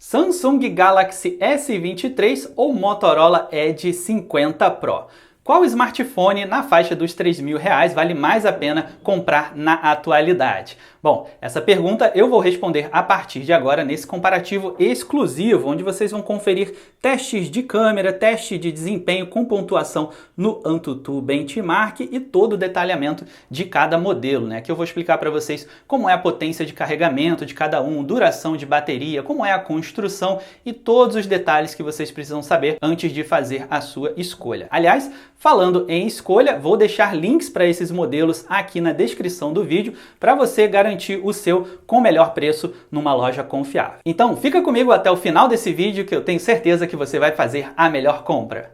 Samsung Galaxy S23 ou Motorola Edge 50 Pro? Qual smartphone na faixa dos R$ 3.000 vale mais a pena comprar na atualidade? Bom, essa pergunta eu vou responder a partir de agora nesse comparativo exclusivo, onde vocês vão conferir testes de câmera, teste de desempenho com pontuação no AnTuTu Benchmark e todo o detalhamento de cada modelo, né? Que eu vou explicar para vocês como é a potência de carregamento de cada um, duração de bateria, como é a construção e todos os detalhes que vocês precisam saber antes de fazer a sua escolha. Aliás, falando em escolha, vou deixar links para esses modelos aqui na descrição do vídeo para você garantir o seu com melhor preço numa loja confiável. Então fica comigo até o final desse vídeo que eu tenho certeza que você vai fazer a melhor compra.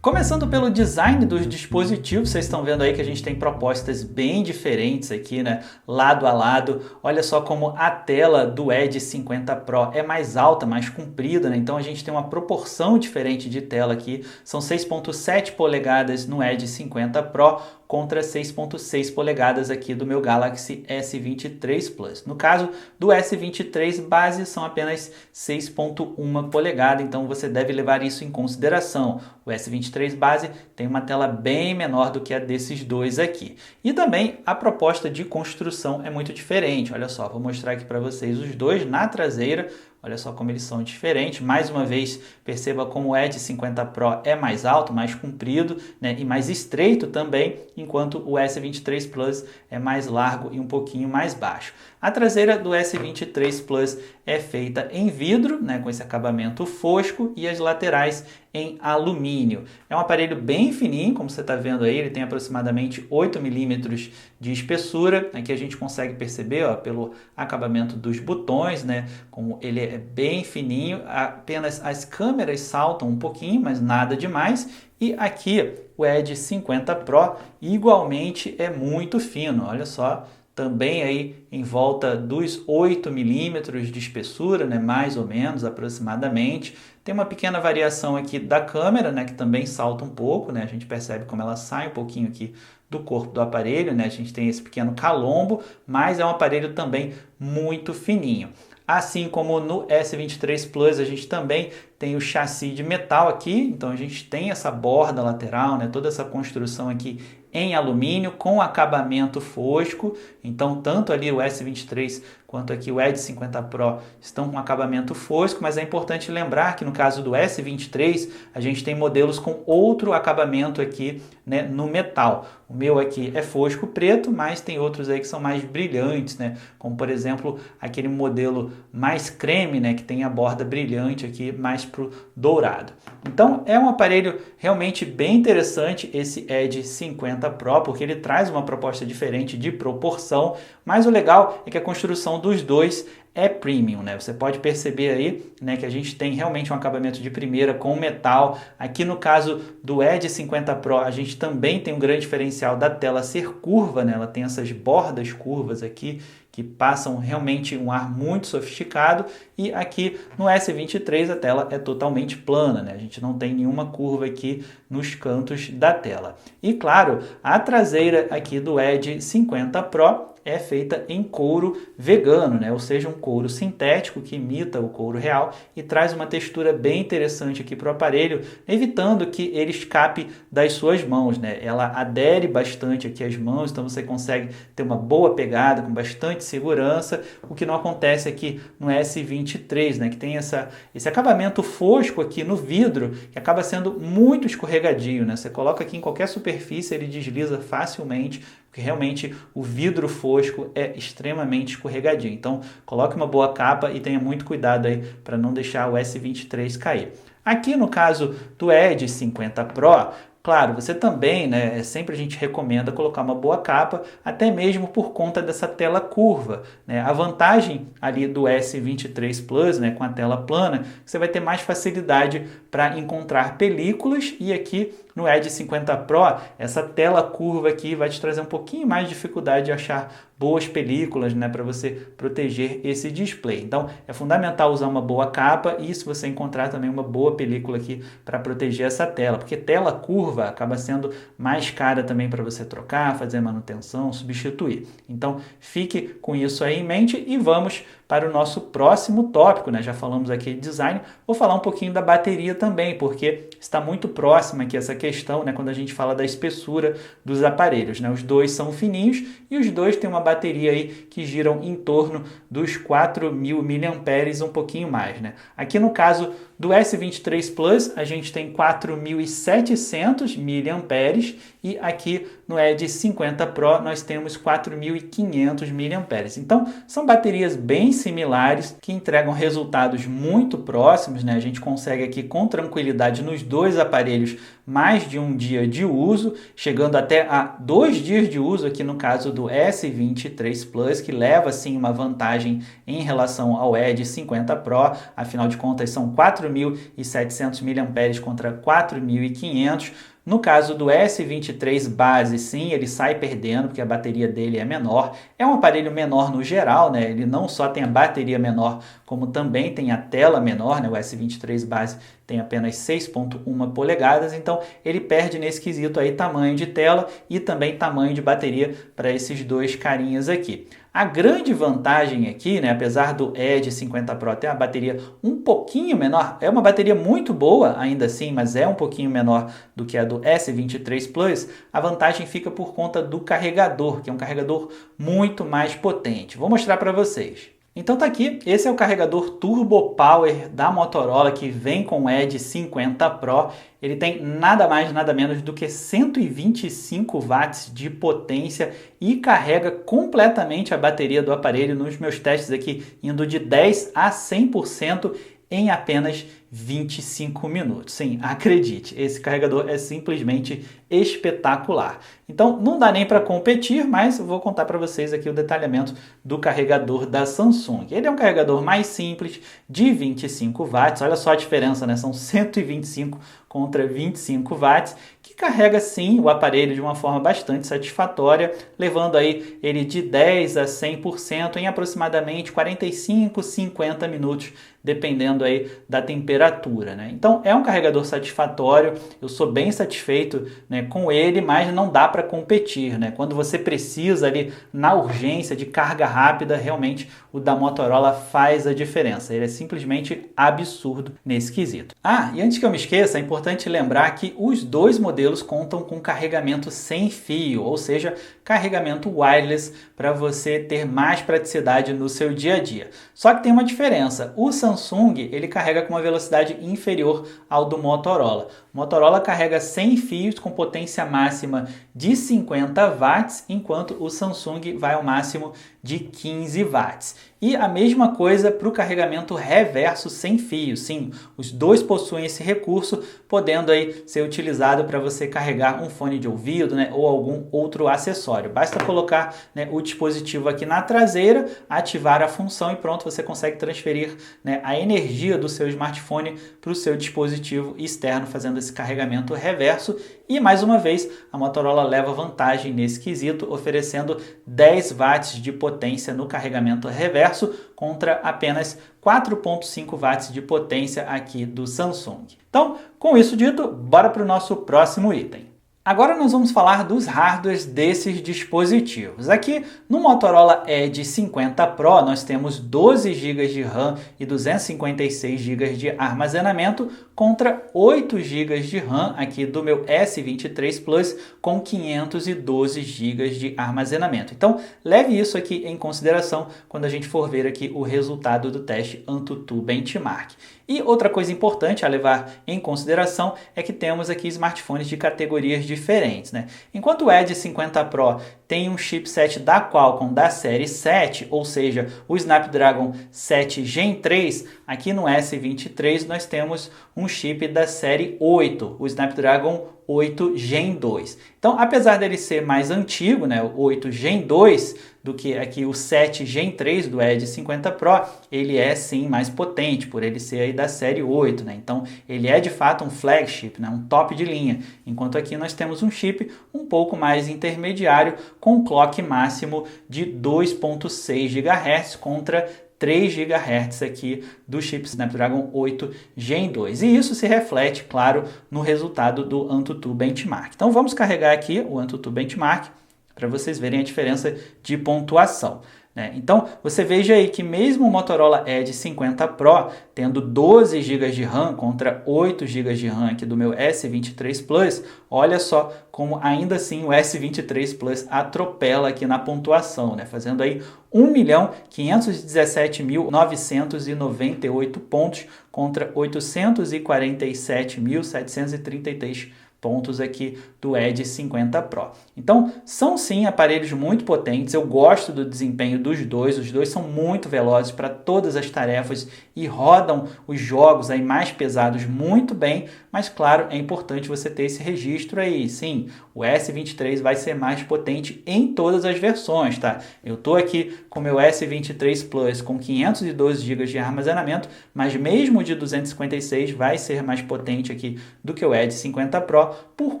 Começando pelo design dos dispositivos, vocês estão vendo aí que a gente tem propostas bem diferentes aqui, né? Lado a lado. Olha só como a tela do Edge 50 Pro é mais alta, mais comprida, né? Então a gente tem uma proporção diferente de tela aqui. São 6.7 polegadas no Edge 50 Pro contra 6.6 polegadas aqui do meu Galaxy S23 Plus. No caso do S23 base são apenas 6.1 polegada, então você deve levar isso em consideração. O S23 base tem uma tela bem menor do que a desses dois aqui. E também a proposta de construção é muito diferente. Olha só, vou mostrar aqui para vocês os dois na traseira. Olha só como eles são diferentes. Mais uma vez, perceba como o Edge 50 Pro é mais alto, mais comprido, né, e mais estreito também, enquanto o S23 Plus é mais largo e um pouquinho mais baixo. A traseira do S23 Plus é feita em vidro, né, com esse acabamento fosco, e as laterais em alumínio. É um aparelho bem fininho, como você está vendo aí, ele tem aproximadamente 8 milímetros de espessura. Aqui a gente consegue perceber, ó, pelo acabamento dos botões, né, como ele é bem fininho, apenas as câmeras saltam um pouquinho, mas nada demais. E aqui o Edge 50 Pro igualmente é muito fino, olha só. Também aí em volta dos 8 milímetros de espessura, né, mais ou menos, aproximadamente. Tem uma pequena variação aqui da câmera, né, que também salta um pouco, né, a gente percebe como ela sai um pouquinho aqui do corpo do aparelho, né, a gente tem esse pequeno calombo, mas é um aparelho também muito fininho. Assim como no S23 Plus, a gente também tem o chassi de metal aqui, então a gente tem essa borda lateral, né, toda essa construção aqui em alumínio com acabamento fosco. Então tanto ali o S23 quanto aqui o Edge 50 Pro estão com acabamento fosco, mas é importante lembrar que no caso do S23 a gente tem modelos com outro acabamento aqui, né, no metal. O meu aqui é fosco preto, mas tem outros aí que são mais brilhantes, né, como por exemplo aquele modelo mais creme, né, que tem a borda brilhante aqui mais pro dourado. Então é um aparelho realmente bem interessante esse Edge 50 Pro, porque ele traz uma proposta diferente de proporção, mas o legal é que a construção dos dois é premium, né? Você pode perceber aí, né, que a gente tem realmente um acabamento de primeira com metal. Aqui no caso do Edge 50 Pro, a gente também tem um grande diferencial da tela ser curva, né? Ela tem essas bordas curvas aqui que passam realmente um ar muito sofisticado, e aqui no S23 a tela é totalmente plana, né? A gente não tem nenhuma curva aqui nos cantos da tela. E claro, a traseira aqui do Edge 50 Pro é feita em couro vegano, né? Ou seja, um couro sintético que imita o couro real e traz uma textura bem interessante aqui para o aparelho, evitando que ele escape das suas mãos, né? Ela adere bastante aqui às mãos, então você consegue ter uma boa pegada, com bastante segurança, o que não acontece aqui no S23, né? Que tem esse acabamento fosco aqui no vidro, que acaba sendo muito escorregadio, né? Você coloca aqui em qualquer superfície, ele desliza facilmente, porque realmente o vidro fosco é extremamente escorregadio. Então, coloque uma boa capa e tenha muito cuidado aí para não deixar o S23 cair. Aqui no caso do Edge 50 Pro, claro, você também, né, sempre a gente recomenda colocar uma boa capa, até mesmo por conta dessa tela curva, né? A vantagem ali do S23 Plus, né, com a tela plana, você vai ter mais facilidade para encontrar películas, e aqui No Edge 50 Pro, essa tela curva aqui vai te trazer um pouquinho mais de dificuldade de achar boas películas, né, para você proteger esse display. Então, é fundamental usar uma boa capa e se você encontrar também uma boa película aqui para proteger essa tela, porque tela curva acaba sendo mais cara também para você trocar, fazer manutenção, substituir. Então, fique com isso aí em mente e vamos para o nosso próximo tópico, né? Já falamos aqui de design, vou falar um pouquinho da bateria também, porque está muito próxima aqui essa questão, né? Quando a gente fala da espessura dos aparelhos, né? Os dois são fininhos e os dois têm uma bateria aí que giram em torno dos 4.000 mAh, um pouquinho mais, né? Aqui no caso do S23 Plus, a gente tem 4.700 mAh e aqui no Edge 50 Pro nós temos 4.500 mAh. Então, são baterias bem similares que entregam resultados muito próximos, né? A gente consegue aqui com tranquilidade nos dois aparelhos mais de um dia de uso, chegando até a 2 dias de uso aqui no caso do S23 Plus, que leva sim uma vantagem em relação ao Edge 50 Pro, afinal de contas são 4.700 mAh contra 4.500. No caso do S23 base, sim, ele sai perdendo porque a bateria dele é menor. É um aparelho menor no geral, né? Ele não só tem a bateria menor, como também tem a tela menor, né? O S23 base tem apenas 6.1 polegadas, então ele perde nesse quesito aí tamanho de tela e também tamanho de bateria para esses dois carinhas aqui. A grande vantagem aqui, né, apesar do Edge 50 Pro ter a bateria um pouquinho menor, é uma bateria muito boa ainda assim, mas é um pouquinho menor do que a do S23 Plus, a vantagem fica por conta do carregador, que é um carregador muito mais potente. Vou mostrar para vocês. Então tá aqui, esse é o carregador Turbo Power da Motorola que vem com o Edge 50 Pro. Ele tem nada mais, nada menos do que 125 watts de potência e carrega completamente a bateria do aparelho nos meus testes aqui, indo de 10 a 100% em apenas 25 minutos. Sim, acredite, esse carregador é simplesmente espetacular. Então, não dá nem para competir, mas eu vou contar para vocês aqui o detalhamento do carregador da Samsung. Ele é um carregador mais simples, de 25 watts. Olha só a diferença, né? São 125 contra 25 watts, que carrega sim o aparelho de uma forma bastante satisfatória, levando aí ele de 10 a 100% em aproximadamente 45, 50 minutos, dependendo aí da temperatura, né? Então é um carregador satisfatório, eu sou bem satisfeito, né, com ele, mas não dá para competir, né? Quando você precisa ali na urgência de carga rápida, realmente o da Motorola faz a diferença. Ele é simplesmente absurdo nesse quesito. Ah, e antes que eu me esqueça, é importante lembrar que os dois modelos contam com carregamento sem fio, ou seja, carregamento wireless para você ter mais praticidade no seu dia a dia. Só que tem uma diferença, o Samsung ele carrega com uma velocidade inferior ao do Motorola. O Motorola carrega sem fios com potência máxima de 50 watts, enquanto o Samsung vai ao máximo de 15 watts. E a mesma coisa para o carregamento reverso sem fio. Sim, os dois possuem esse recurso, podendo aí ser utilizado para você carregar um fone de ouvido, né, ou algum outro acessório. Basta colocar, né, o dispositivo aqui na traseira, ativar a função e pronto, você consegue transferir, né, a energia do seu smartphone para o seu dispositivo externo, fazendo esse carregamento reverso. E mais uma vez, a Motorola leva vantagem nesse quesito, oferecendo 10 watts de potência no carregamento reverso contra apenas 4.5 watts de potência aqui do Samsung. Então, com isso dito, bora para o nosso próximo item. Agora nós vamos falar dos hardwares desses dispositivos. Aqui no Motorola Edge 50 Pro nós temos 12 GB de RAM e 256 GB de armazenamento contra 8 GB de RAM aqui do meu S23 Plus com 512 GB de armazenamento. Então leve isso aqui em consideração quando a gente for ver aqui o resultado do teste AnTuTu Benchmark. E outra coisa importante a levar em consideração é que temos aqui smartphones de categorias diferentes, né? Enquanto o Edge 50 Pro tem um chipset da Qualcomm da série 7, ou seja, o Snapdragon 7 Gen 3. Aqui no S23 nós temos um chip da série 8, o Snapdragon 8 Gen 2. Então, apesar dele ser mais antigo, né, o 8 Gen 2, do que aqui o 7 Gen 3 do Edge 50 Pro, ele é sim mais potente, por ele ser aí da série 8, né? Então, ele é de fato um flagship, né, um top de linha, enquanto aqui nós temos um chip um pouco mais intermediário, com um clock máximo de 2.6 GHz contra 3 GHz aqui do chip Snapdragon 8 Gen 2. E isso se reflete, claro, no resultado do AnTuTu Benchmark. Então vamos carregar aqui o AnTuTu Benchmark para vocês verem a diferença de pontuação, né? Então, você veja aí que mesmo o Motorola Edge 50 Pro tendo 12 GB de RAM contra 8 GB de RAM aqui do meu S23 Plus, olha só como ainda assim o S23 Plus atropela aqui na pontuação, né? Fazendo aí 1.517.998 pontos contra 847.733 pontos aqui do Edge 50 Pro. Então, são sim aparelhos muito potentes, eu gosto do desempenho dos dois, os dois são muito velozes para todas as tarefas e rodam os jogos aí mais pesados muito bem, mas claro, é importante você ter esse registro aí, sim, o S23 vai ser mais potente em todas as versões, tá? Eu tô aqui com meu S23 Plus com 512 GB de armazenamento, mas mesmo o de 256 vai ser mais potente aqui do que o Edge 50 Pro, por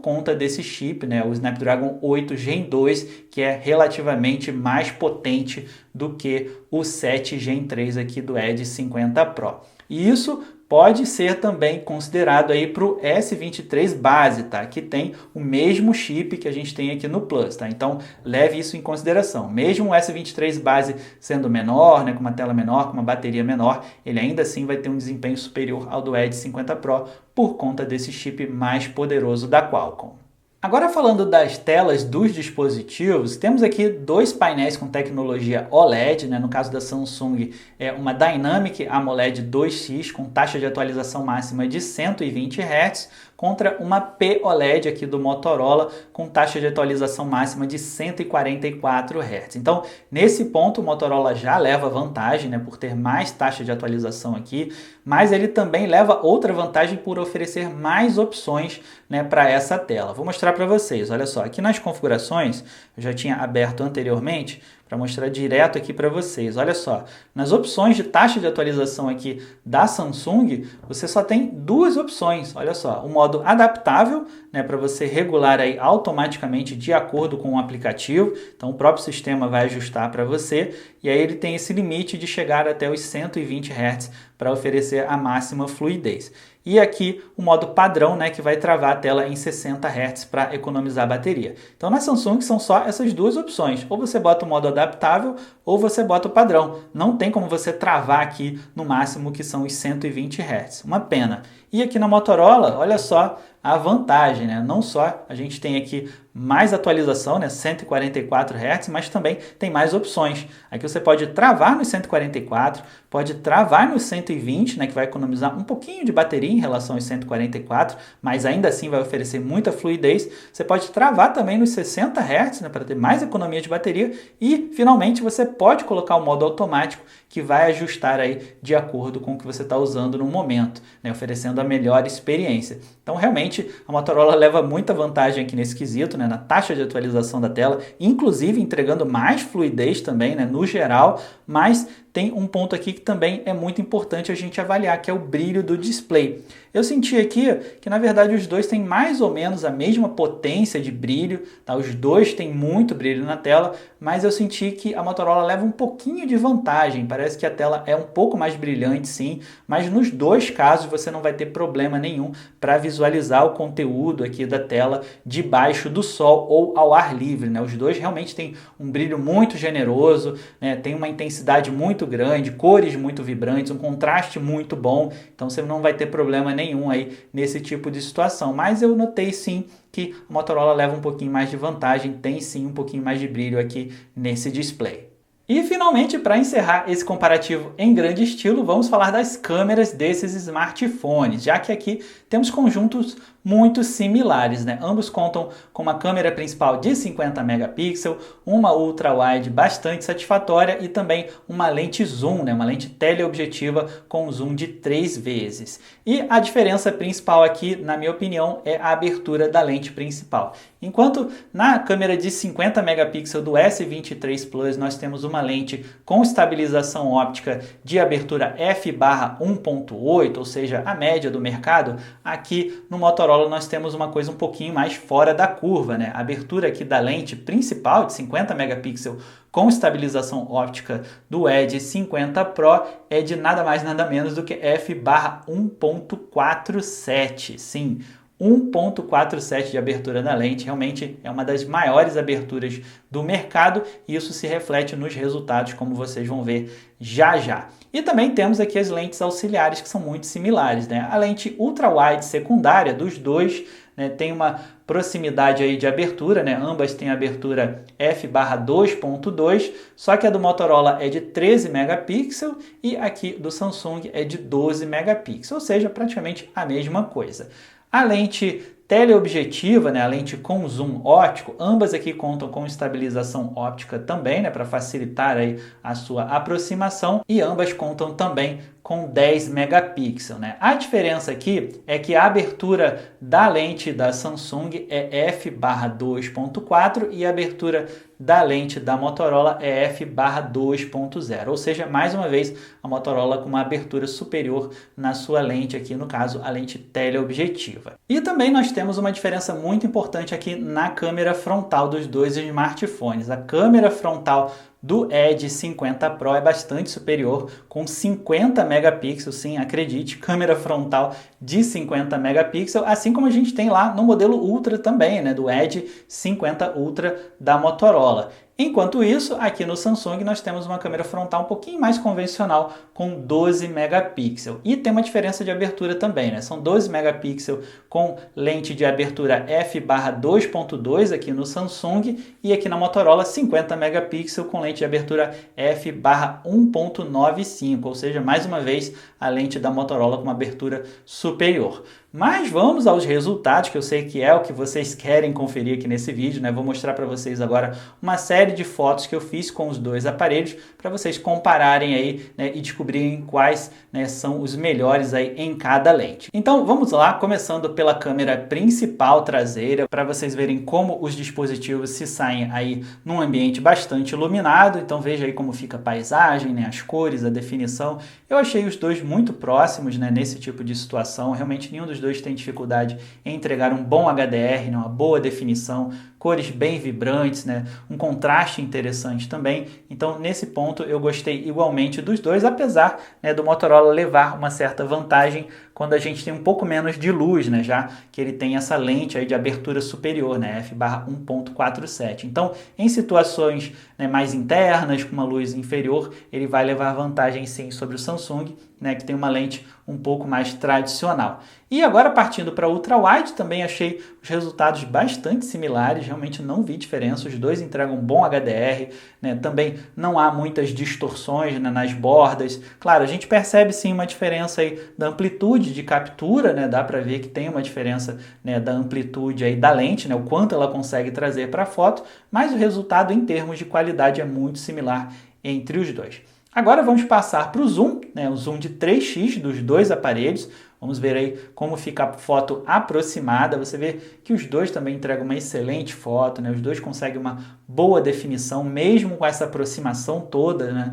conta desse chip, né, o Snapdragon 8 Gen 2, que é relativamente mais potente do que o 7 Gen 3 aqui do Edge 50 Pro. E isso pode ser também considerado aí para o S23 base, tá? Que tem o mesmo chip que a gente tem aqui no Plus, tá? Então leve isso em consideração. Mesmo o S23 base sendo menor, né, com uma tela menor, com uma bateria menor, ele ainda assim vai ter um desempenho superior ao do Edge 50 Pro por conta desse chip mais poderoso da Qualcomm. Agora falando das telas dos dispositivos, temos aqui dois painéis com tecnologia OLED, né? No caso da Samsung é uma Dynamic AMOLED 2X com taxa de atualização máxima de 120 Hz, contra uma POLED aqui do Motorola com taxa de atualização máxima de 144 Hz. Então, nesse ponto, o Motorola já leva vantagem, né, por ter mais taxa de atualização aqui, mas ele também leva outra vantagem por oferecer mais opções, né, para essa tela. Vou mostrar para vocês, olha só, aqui nas configurações, eu já tinha aberto anteriormente, para mostrar direto aqui para vocês. Olha só, nas opções de taxa de atualização aqui da Samsung, você só tem duas opções. Olha só, o modo adaptável, né, para você regular aí automaticamente de acordo com o aplicativo. Então o próprio sistema vai ajustar para você e aí ele tem esse limite de chegar até os 120 Hz para oferecer a máxima fluidez. E aqui o modo padrão, né, que vai travar a tela em 60 Hz para economizar a bateria. Então na Samsung são só essas duas opções. Ou você bota o modo adaptável ou você bota o padrão. Não tem como você travar aqui no máximo que são os 120 Hz. Uma pena. E aqui na Motorola, olha só a vantagem, né? Não só a gente tem aqui mais atualização, né, 144 Hz, mas também tem mais opções. Aqui você pode travar nos 144, pode travar nos 120, né, que vai economizar um pouquinho de bateria em relação aos 144, mas ainda assim vai oferecer muita fluidez. Você pode travar também nos 60 Hz, né, para ter mais economia de bateria e, finalmente, você pode colocar o modo automático que vai ajustar aí de acordo com o que você está usando no momento, né, oferecendo a melhor experiência. Então, realmente, a Motorola leva muita vantagem aqui nesse quesito, né, na taxa de atualização da tela, inclusive entregando mais fluidez também, né, no geral, mas tem um ponto aqui que também é muito importante a gente avaliar, que é o brilho do display. Eu senti aqui que, na verdade, os dois têm mais ou menos a mesma potência de brilho, tá? Os dois têm muito brilho na tela, mas eu senti que a Motorola leva um pouquinho de vantagem. Parece que a tela é um pouco mais brilhante, sim, mas nos dois casos você não vai ter problema nenhum para visualizar o conteúdo aqui da tela debaixo do sol ou ao ar livre, né? Os dois realmente têm um brilho muito generoso, né? Tem uma intensidade muito grande, cores muito vibrantes, um contraste muito bom, então você não vai ter problema nenhum aí nesse tipo de situação. Mas eu notei sim que a Motorola leva um pouquinho mais de vantagem, tem sim um pouquinho mais de brilho aqui nesse display. E finalmente, para encerrar esse comparativo em grande estilo, vamos falar das câmeras desses smartphones, já que aqui temos conjuntos muito similares, né? Ambos contam com uma câmera principal de 50 megapixels, uma ultra-wide bastante satisfatória e também uma lente zoom, né? Uma lente teleobjetiva com zoom de 3 vezes. E a diferença principal aqui, na minha opinião, é a abertura da lente principal. Enquanto na câmera de 50 megapixels do S23 Plus nós temos uma lente com estabilização óptica de abertura f/1.8, ou seja, a média do mercado, aqui no Motorola nós temos uma coisa um pouquinho mais fora da curva, né? A abertura aqui da lente principal de 50 megapixels com estabilização óptica do Edge 50 Pro é de nada mais nada menos do que f/1.47. Sim, 1.47 de abertura da lente, realmente é uma das maiores aberturas do mercado e isso se reflete nos resultados, como vocês vão ver já já. E também temos aqui as lentes auxiliares que são muito similares, né? A lente ultra-wide secundária dos dois, né, tem uma proximidade aí de abertura, né? Ambas têm abertura f/2.2, só que a do Motorola é de 13 megapixels e aqui do Samsung é de 12 megapixels, ou seja, praticamente a mesma coisa. A lente teleobjetiva, né, a lente com zoom óptico, ambas aqui contam com estabilização óptica também, né, para facilitar aí a sua aproximação, e ambas contam também com 10 megapixels, né? A diferença aqui é que a abertura da lente da Samsung é f/2.4 e a abertura da lente da Motorola é f/2.0, ou seja, mais uma vez a Motorola com uma abertura superior na sua lente aqui, no caso a lente teleobjetiva. E também nós temos uma diferença muito importante aqui na câmera frontal dos dois smartphones. A câmera frontal do Edge 50 Pro é bastante superior, com 50 megapixels, sim, acredite, câmera frontal de 50 megapixels, assim como a gente tem lá no modelo Ultra também, né, do Edge 50 Ultra da Motorola. Enquanto isso, aqui no Samsung nós temos uma câmera frontal um pouquinho mais convencional com 12 megapixels. E tem uma diferença de abertura também, né? São 12 megapixels com lente de abertura f/2.2 aqui no Samsung e aqui na Motorola 50 megapixels com lente de abertura f/1.95, ou seja, mais uma vez a lente da Motorola com uma abertura superior. Mas vamos aos resultados, que eu sei que é o que vocês querem conferir aqui nesse vídeo, né? Vou mostrar para vocês agora uma série de fotos que eu fiz com os dois aparelhos para vocês compararem aí, né, e descobrirem quais, né, são os melhores aí em cada lente. Então vamos lá, começando pela câmera principal traseira, para vocês verem como os dispositivos se saem aí num ambiente bastante iluminado. Então veja aí como fica a paisagem, né, as cores, a definição. Eu achei os dois muito próximos, né, nesse tipo de situação. Realmente nenhum dos dois tem dificuldade em entregar um bom HDR, né, uma boa definição, cores bem vibrantes, né, um contraste interessante também. Então, nesse ponto, eu gostei igualmente dos dois, apesar, né, do Motorola levar uma certa vantagem quando a gente tem um pouco menos de luz, né, já que ele tem essa lente aí de abertura superior, né, f/1.47. Então, em situações, né, mais internas, com uma luz inferior, ele vai levar vantagem sim sobre o Samsung, né, que tem uma lente um pouco mais tradicional. E agora, partindo para ultra-wide, também achei os resultados bastante similares, realmente não vi diferença, os dois entregam um bom HDR, né, também não há muitas distorções, né, nas bordas. Claro, a gente percebe sim uma diferença aí da amplitude de captura, né, dá para ver que tem uma diferença, né, da amplitude aí da lente, né, o quanto ela consegue trazer para a foto, mas o resultado em termos de qualidade é muito similar entre os dois. Agora vamos passar para o zoom, né, o zoom de 3x dos dois aparelhos. Vamos ver aí como fica a foto aproximada. Você vê que os dois também entregam uma excelente foto, né? Os dois conseguem uma boa definição, mesmo com essa aproximação toda, né?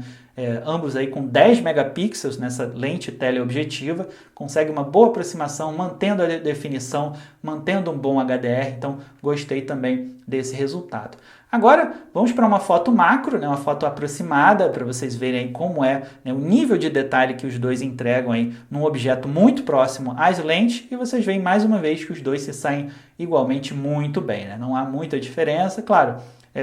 Ambos aí com 10 megapixels nessa lente teleobjetiva, consegue uma boa aproximação, mantendo a definição, mantendo um bom HDR, então gostei também desse resultado. Agora vamos para uma foto macro, né, uma foto aproximada, para vocês verem como é, né, o nível de detalhe que os dois entregam aí num objeto muito próximo às lentes, e vocês veem mais uma vez que os dois se saem igualmente muito bem, né? Não há muita diferença, claro.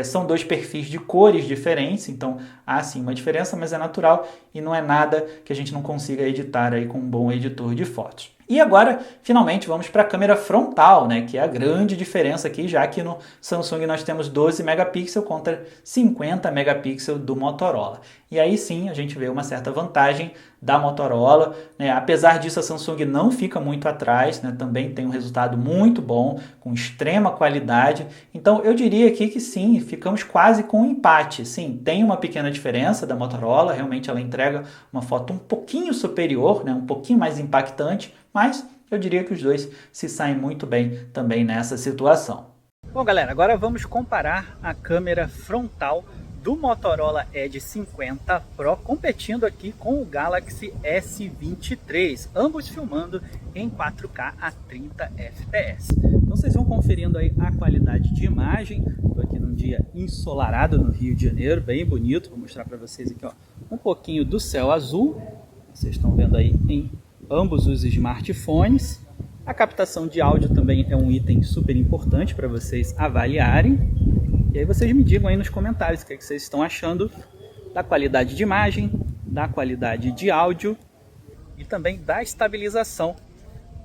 São dois perfis de cores diferentes, então há sim uma diferença, mas é natural e não é nada que a gente não consiga editar aí com um bom editor de fotos. E agora, finalmente, vamos para a câmera frontal, né, que é a grande diferença aqui, já que no Samsung nós temos 12 megapixels contra 50 megapixels do Motorola. E aí sim a gente vê uma certa vantagem da Motorola, né? Apesar disso a Samsung não fica muito atrás, né? Também tem um resultado muito bom, com extrema qualidade. Então eu diria aqui que sim, ficamos quase com um empate. Sim, tem uma pequena diferença da Motorola, realmente ela entrega uma foto um pouquinho superior, né? Um pouquinho mais impactante, mas eu diria que os dois se saem muito bem também nessa situação. Bom, galera, agora vamos comparar a câmera frontal do Motorola Edge 50 Pro competindo aqui com o Galaxy S23, ambos filmando em 4K a 30 fps. Então vocês vão conferindo aí a qualidade de imagem. Estou aqui num dia ensolarado no Rio de Janeiro, bem bonito. Vou mostrar para vocês aqui, ó, um pouquinho do céu azul. Vocês estão vendo aí em ambos os smartphones. A captação de áudio também é um item super importante para vocês avaliarem. E aí vocês me digam aí nos comentários o que vocês estão achando da qualidade de imagem, da qualidade de áudio e também da estabilização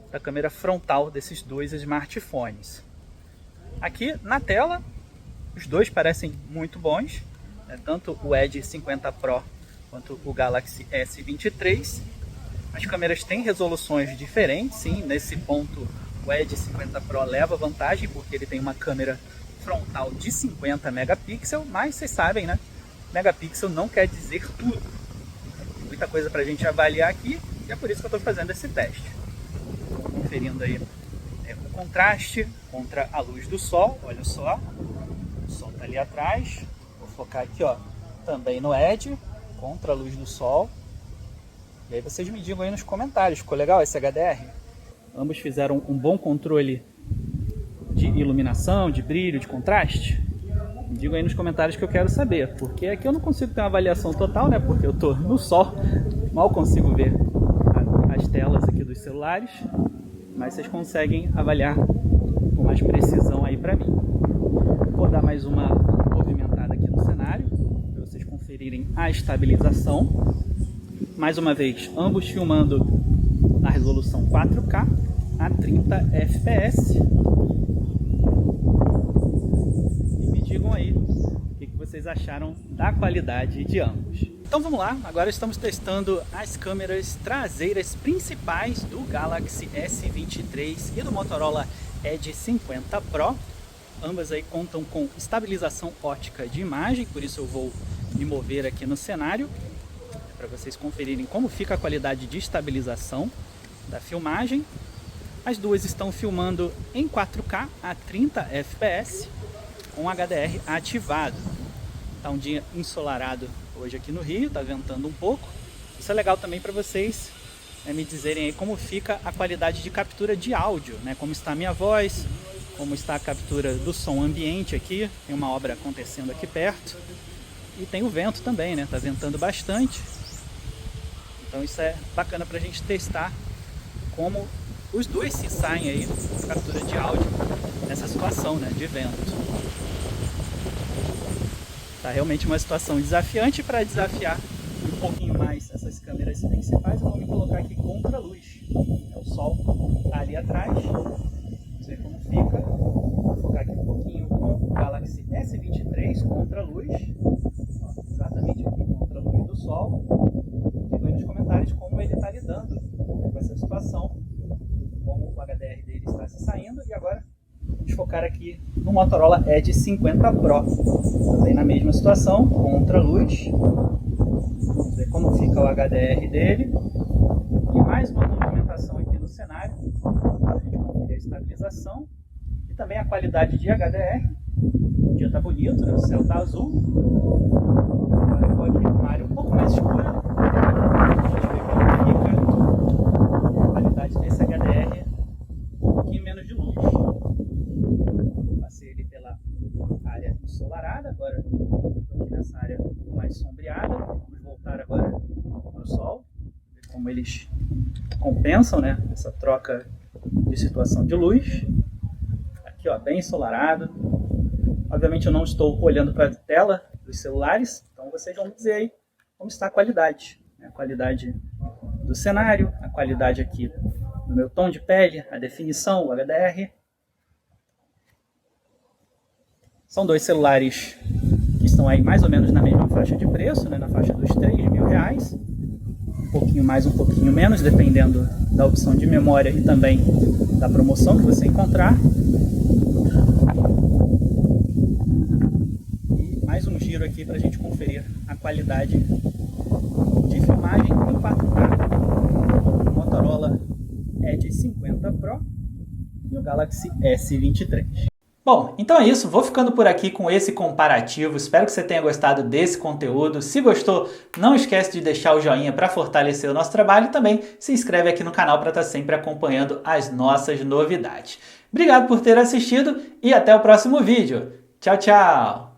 da câmera frontal desses dois smartphones. Aqui na tela, os dois parecem muito bons, né? Tanto o Edge 50 Pro quanto o Galaxy S23. As câmeras têm resoluções diferentes, sim, nesse ponto o Edge 50 Pro leva vantagem porque ele tem uma câmera frontal de 50 megapixels, mas vocês sabem, né? Megapixel não quer dizer tudo. Tem muita coisa para a gente avaliar aqui e é por isso que eu estou fazendo esse teste. Conferindo aí o contraste contra a luz do sol, olha só. O sol está ali atrás. Vou focar aqui, ó, também no Edge, contra a luz do sol. E aí vocês me digam aí nos comentários, ficou legal esse HDR? Ambos fizeram um bom controle de iluminação, de brilho, de contraste? Me digam aí nos comentários que eu quero saber, porque aqui eu não consigo ter uma avaliação total, né? Porque eu estou no sol, mal consigo ver as telas aqui dos celulares, mas vocês conseguem avaliar com mais precisão aí para mim. Vou dar mais uma movimentada aqui no cenário, para vocês conferirem a estabilização. Mais uma vez, ambos filmando na resolução 4K a 30 fps. Aí o que vocês acharam da qualidade de ambos. Então vamos lá, agora estamos testando as câmeras traseiras principais do Galaxy S23 e do Motorola Edge 50 Pro. Ambas aí contam com estabilização ótica de imagem, por isso eu vou me mover aqui no cenário para vocês conferirem como fica a qualidade de estabilização da filmagem. As duas estão filmando em 4K a 30 fps com HDR ativado. Tá um dia ensolarado hoje aqui no Rio, tá ventando um pouco. Isso é legal também para vocês me dizerem aí como fica a qualidade de captura de áudio, né? Como está a minha voz, como está a captura do som ambiente aqui. Tem uma obra acontecendo aqui perto e tem o vento também, né? Tá ventando bastante. Então isso é bacana pra gente testar como os dois se saem aí na captura de áudio nessa situação, né, de vento. Tá realmente uma situação desafiante. Para desafiar um pouquinho mais essas câmeras principais, eu vou me colocar aqui contra a luz. O sol tá ali atrás. Vamos ver como fica. Vou focar aqui um pouquinho com o Galaxy S23 contra a luz. Exatamente aqui contra a luz do sol. Diga aí nos comentários como ele está lidando com essa situação, como o HDR dele está se saindo. E agora vamos focar aqui no Motorola Edge 50 Pro, também na mesma situação, contra a luz. Vamos ver como fica o HDR dele. E mais uma movimentação aqui no cenário, para a gente conferir a estabilização e também a qualidade de HDR. O dia está bonito, né? O céu está azul. Agora eu vou aqui numa área um pouco mais escura. A gente vê como fica a qualidade desse HDR, um pouquinho menos de luz. Passei ele pela área ensolarada, agora estou aqui nessa área mais sombreada. Vamos voltar agora para o sol, ver como eles compensam, né, essa troca de situação de luz. Aqui, ó, bem ensolarado. Obviamente eu não estou olhando para a tela dos celulares, então vocês vão me dizer aí como está a qualidade, né? A qualidade do cenário, a qualidade aqui do meu tom de pele, a definição, o HDR. São dois celulares que estão aí mais ou menos na mesma faixa de preço, né, na faixa dos R$ 3.000. Um pouquinho mais, um pouquinho menos, dependendo da opção de memória e também da promoção que você encontrar. E mais um giro aqui para a gente conferir a qualidade de filmagem em 4K. O Motorola Edge 50 Pro e o Galaxy S23. Bom, então é isso, vou ficando por aqui com esse comparativo, espero que você tenha gostado desse conteúdo. Se gostou, não esquece de deixar o joinha para fortalecer o nosso trabalho e também se inscreve aqui no canal para estar sempre acompanhando as nossas novidades. Obrigado por ter assistido e até o próximo vídeo. Tchau, tchau!